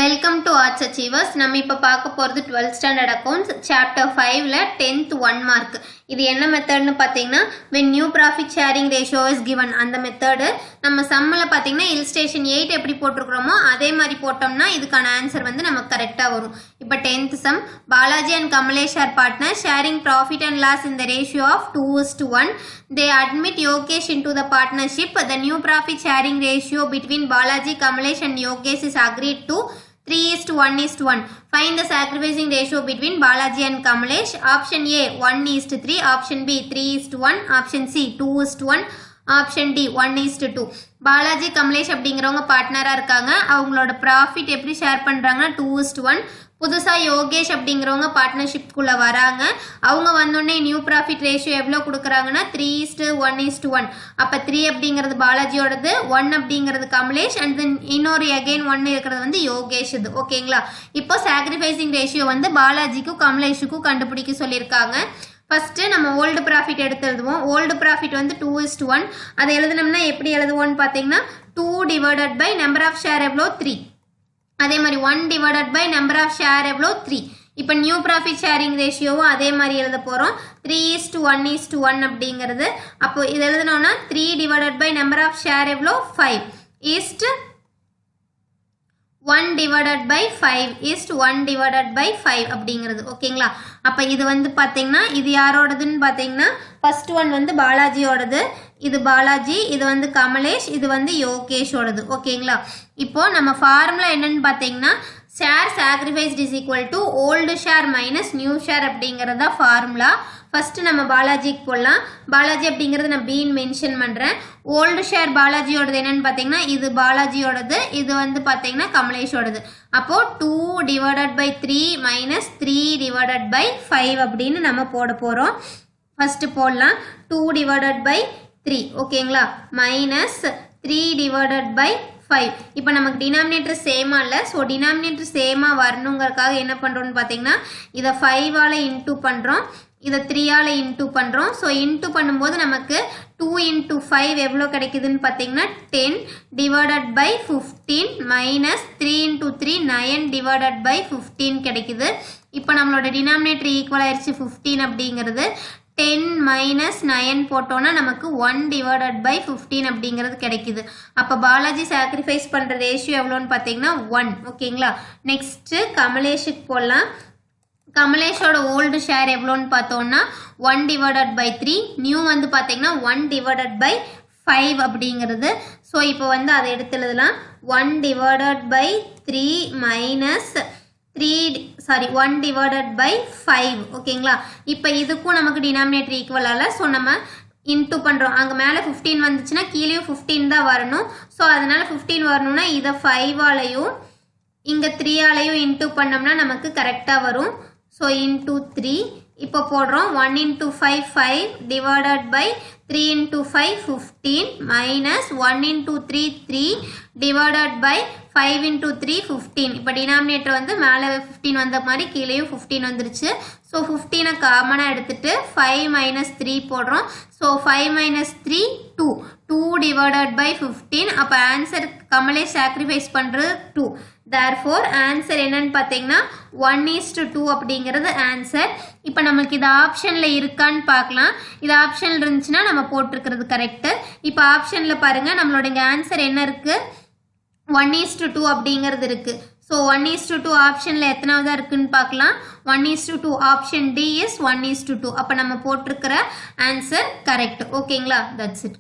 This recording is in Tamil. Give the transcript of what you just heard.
Welcome to Arts Achievers. நம்ம இப்ப பார்க்க போறது 12th standard accounts chapter 5ல 10th 1 mark. இது என்ன மெத்தட்னு பாத்தீங்கன்னா when new profit sharing ratio is given அந்த மெத்தட் நம்ம சம்மல பாத்தீங்கன்னா illustration 8 எப்படி போட்டுருக்கோமோ அதே மாதிரி போட்டோம்னா இதுக்கான ஆன்சர் வந்து நமக்கு கரெக்ட்டா வரும். இப்ப 10th sum Balaji and Kamalesh are partners sharing profit and loss in the ratio of 2:1. They admit Yogesh into the partnership. The new profit sharing ratio between Balaji, Kamalesh and Yogesh is agreed to 3:1:1. Find the sacrificing ratio between Balaji and Kamalesh. Option A 1:3, option B 3:1, option C 2:1, option D 1:2. Balaji Kamlesh அப்படிங்கிறவங்க பார்ட்னரா இருக்காங்க. அவங்களோட ப்ராஃபிட் எப்படி ஷேர் பண்றாங்கன்னா 2:1. புதுசா யோகேஷ் அப்படிங்கிறவங்க பார்ட்னர்ஷிப்குள்ள வராங்க. அவங்க வந்தோடனே நியூ ப்ராஃபிட் ரேஷியோ எவ்வளோ கொடுக்குறாங்கன்னா 3:1:1. அப்ப 3 அப்படிங்கிறது பாலாஜியோடது, 1 அப்படிங்கிறது கமலேஷ், அண்ட் தென் இன்னொரு அகைன் 1 இருக்கிறது வந்து யோகேஷ். இது ஓகேங்களா? இப்போ சாக்ரிஃபைசிங் ரேஷியோ வந்து பாலாஜிக்கும் கமலேஷுக்கும் கண்டுபிடிக்க சொல்லியிருக்காங்க. ஃபர்ஸ்ட் நம்ம ஓல்டு ப்ராஃபிட் எடுத்து எழுதுவோம். ஓல்டு ப்ராஃபிட் வந்து 2:1. அதை எழுதுனோம்னா எப்படி எழுதுவோம்னு பார்த்தீங்கன்னா 2 divided by number of share எவ்வளோ 3. அதே மாதிரி 1 divided by number of share எவ்வளோ 3. இப்போ நியூ ப்ராஃபிட் ஷேரிங் ரேஷியோவும் அதே மாதிரி எழுத போகிறோம் 3:1:1 அப்படிங்கிறது. அப்போ இது எழுதணும்னா 3 divided by number of share எவ்வளோ 5 ஈஸ்ட் 1 divided by 5 is 1 divided by 5 அப்படிங்கிறது. ஓகேங்களா? அப்ப இது வந்து பாத்தீங்கன்னா இது யாரோடதுன்னு பாத்தீங்கன்னா ஃபர்ஸ்ட் ஒன் வந்து பாலாஜியோடது, இது பாலாஜி, இது வந்து கமலேஷ், இது வந்து யோகேஷோடது. ஓகேங்களா? இப்போ நம்ம ஃபார்முலா என்னன்னு பாத்தீங்கன்னா share sacrificed is equal to old share minus new share அப்படிங்கிறது தான் ஃபார்முலா. ஃபர்ஸ்ட் நம்ம பாலாஜிக்கு போடலாம். பாலாஜி அப்படிங்கிறது நான் பீன் மென்ஷன் பண்றேன். ஓல்டு ஷேர் பாலாஜியோடது என்னன்னு பாத்தீங்கன்னா இது பாலாஜியோடது, இது வந்து பாத்தீங்கன்னா கமலேஷோடது. அப்போ 2 divided by 3 minus 3 divided by 5 அப்படின்னு நம்ம போட போறோம். ஃபர்ஸ்ட் போடலாம் 2 டிவைடட் பை 3 ஓகேங்களா மைனஸ் 3 டிவைடட் பை 5. இப்போ நமக்கு டினாமினேட்டர் சேமா இல்லை, ஸோ டினாமினேட்டர் சேமா வரணுங்கிறதுக்காக என்ன பண்ணுறோம்னு பார்த்தீங்கன்னா இதை 5ஆல் இன்டூ பண்ணுறோம், இதை 3ஆல் இன்டூ பண்ணுறோம். ஸோ இன்டூ பண்ணும்போது நமக்கு 2 × 5 எவ்வளோ கிடைக்குதுன்னு பார்த்தீங்கன்னா 10 divided by 15 minus 3 × 3 9 divided by 15 கிடைக்குது. இப்போ நம்மளோட டினாமினேட்டர் ஈக்குவல் ஆயிடுச்சு 15 அப்படிங்கிறது. 10 மைனஸ் 9 போட்டோம்னா நமக்கு 1 டிவைடட் பை 15 அப்படிங்கிறது கிடைக்குது. அப்போ பாலாஜி சாக்ரிஃபைஸ் பண்ணுற ரேஷியோ எவ்வளோன்னு பார்த்தீங்கன்னா 1. ஓகேங்களா? நெக்ஸ்ட் கமலேஷுக்கு போடலாம். கமலேஷோட ஓல்டு ஷேர் எவ்வளோன்னு பார்த்தோம்னா 1 டிவைடட் பை 3, நியூ வந்து பார்த்தீங்கன்னா 1 டிவைடட் பை 5 அப்படிங்கிறது. ஸோ இப்போ வந்து அதை எடுத்து எழுதலாம் 1 divided by 3 minus 1 divided by 5. ஓகேங்களா? இப்போ இதுக்கும் நமக்கு டினாமினேட்டர் ஈக்குவல் ஆகல, ஸோ நம்ம இன்டூ பண்ணுறோம். அங்கே மேலே 15 வந்துச்சுன்னா கீழேயும் 15 தான் வரணும். ஸோ அதனால 15 வரணும்னா இதை 5ஆலையும் இங்கே 3ஆலையும் இன்டூ பண்ணோம்னா நமக்கு கரெக்டாக வரும். ஸோ இன்டூ 3 இப்போ போடுறோம் 1 × 5 5 divided by 3 × 5 15 minus 1 × 3 3 divided by 5 × 3 15. இப்போ டினாமினேட்டர் வந்து மேலே 15 வந்த மாதிரி கீழேயும் 15 வந்துருச்சு. ஸோ 15 காமனாக எடுத்துட்டு 5 மைனஸ் 3 போடுறோம். So 5 minus 3 2 divided by 15. அப்போ ஆன்சர் கமலேஷ் சாக்ரிஃபைஸ் பண்ணுறது 2. therefore ஆன்சர் என்னன்னு பார்த்தீங்கன்னா 1:2 அப்படிங்கிறது ஆன்சர். இப்போ நமக்கு இது ஆப்ஷனில் இருக்கான்னு பார்க்கலாம். இது ஆப்ஷனில் இருந்துச்சுன்னா நம்ம போட்டிருக்கிறது கரெக்டு. இப்போ ஆப்ஷனில் பாருங்க நம்மளோட இங்கே ஆன்சர் என்ன இருக்கு 1:2 அப்படிங்கிறது இருக்கு. ஸோ 1:2 ஆப்ஷனில் எத்தனாவதா இருக்குன்னு பார்க்கலாம். 1:2 ஆப்ஷன் டி இஸ் 1:2. அப்போ நம்ம போட்டிருக்கிற ஆன்சர் கரெக்ட். ஓகேங்களா? That's it.